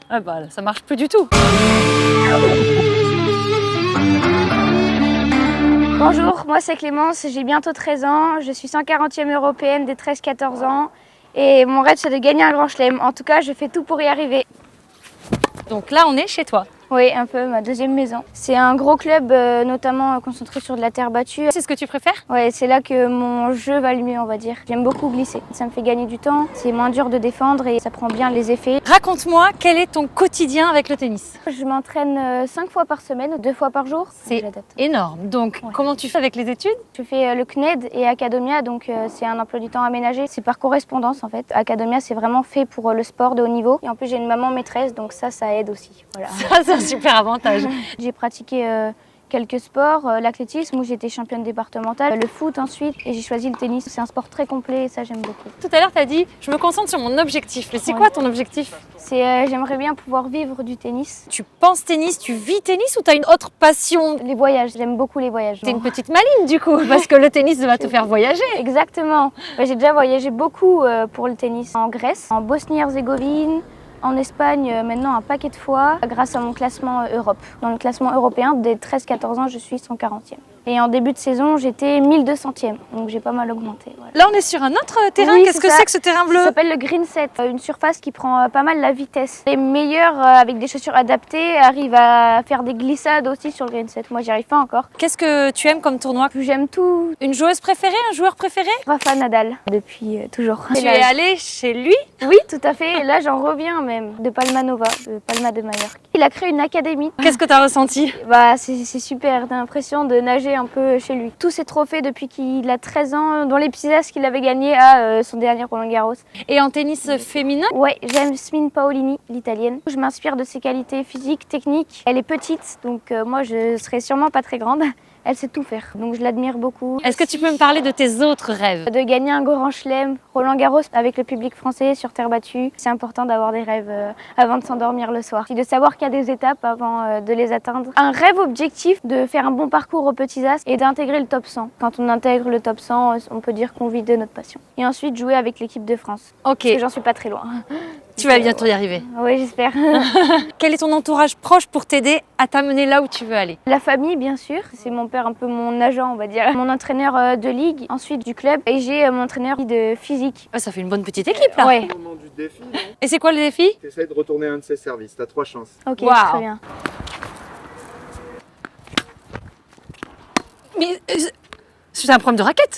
Ah bah ça marche plus du tout. Bonjour, moi c'est Clémence, j'ai bientôt 13 ans, je suis 140e européenne des 13-14 ans et mon rêve c'est de gagner un grand chelem. En tout cas, je fais tout pour y arriver. Donc là, on est chez toi. Oui, un peu, ma deuxième maison. C'est un gros club, notamment concentré sur de la terre battue. C'est ce que tu préfères? Ouais, c'est là que mon jeu va le mieux, on va dire. J'aime beaucoup glisser. Ça me fait gagner du temps, c'est moins dur de défendre et ça prend bien les effets. Raconte-moi, quel est ton quotidien avec le tennis? Je m'entraîne 5 fois par semaine, 2 fois par jour. C'est J'adapte. énorme. Donc, Ouais. comment tu fais avec les études? Je fais le CNED et Academia, donc c'est un emploi du temps aménagé. C'est par correspondance en fait. Academia, c'est vraiment fait pour le sport de haut niveau. Et en plus, j'ai une maman maîtresse, donc ça aide aussi. Voilà. Ça, c'est un super avantage. J'ai pratiqué quelques sports, l'athlétisme où j'étais championne départementale, le foot ensuite, et j'ai choisi le tennis. C'est un sport très complet et ça, j'aime beaucoup. Tout à l'heure, tu as dit, je me concentre sur mon objectif. Mais c'est Ouais. quoi ton objectif? J'aimerais bien pouvoir vivre du tennis. Tu penses tennis, tu vis tennis ou tu as une autre passion? Les voyages, j'aime beaucoup les voyages. T'es une petite maline du coup, parce que le tennis va te faire voyager. Exactement. J'ai déjà voyagé beaucoup pour le tennis en Grèce, en Bosnie-Herzégovine, en Espagne maintenant un paquet de fois grâce à mon classement Europe. Dans le classement européen, dès 13-14 ans, je suis 140e. Et en début de saison, j'étais 1200e, donc j'ai pas mal augmenté. Voilà. Là, on est sur un autre terrain. Oui, Qu'est-ce que ça. c'est que ce terrain bleu? Ça s'appelle le green set, une surface qui prend pas mal la vitesse. Les meilleurs avec des chaussures adaptées arrivent à faire des glissades aussi sur le green set. Moi, j'y arrive pas encore. Qu'est-ce que tu aimes comme tournoi? J'aime tout. Une joueuse préférée, un joueur préféré? Rafa Nadal, depuis toujours. Tu es allée chez lui? Oui, tout à fait. Et là, j'en reviens même, de Palma Nova, de Palma de Mallorca. Il a créé une académie. Qu'est-ce que tu as ressenti? C'est super, t'as l'impression de nager un peu chez lui. Tous ses trophées depuis qu'il a 13 ans, dont les petits as qu'il avait gagnés à son dernier Roland Garros. Et en tennis féminin? Ouais, j'aime Jasmine Paolini, l'italienne. Je m'inspire de ses qualités physiques, techniques. Elle est petite, donc moi je serai sûrement pas très grande. Elle sait tout faire, donc je l'admire beaucoup. Est-ce que tu peux me parler de tes autres rêves? De gagner un grand chelem, Roland Garros avec le public français sur terre battue. C'est important d'avoir des rêves avant de s'endormir le soir. Et de savoir qu'il y a des étapes avant de les atteindre. Un rêve objectif de faire un bon parcours aux petits as et d'intégrer le top 100. Quand on intègre le top 100, on peut dire qu'on vit de notre passion. Et ensuite jouer avec l'équipe de France. Ok, Parce que j'en suis pas très loin. tu vas bientôt y arriver. Oui, j'espère. Quel est ton entourage proche pour t'aider à t'amener là où tu veux aller? La famille, bien sûr. C'est mon père, un peu mon agent, on va dire. Mon entraîneur de ligue, ensuite du club. Et j'ai mon entraîneur de physique. Ça fait une bonne petite équipe là. Ouais. Au moment du défi, Et c'est quoi le défi? tu essaies de retourner un de ses services, tu as 3 chances. Ok, Wow. très bien. Mais c'est un problème de raquette.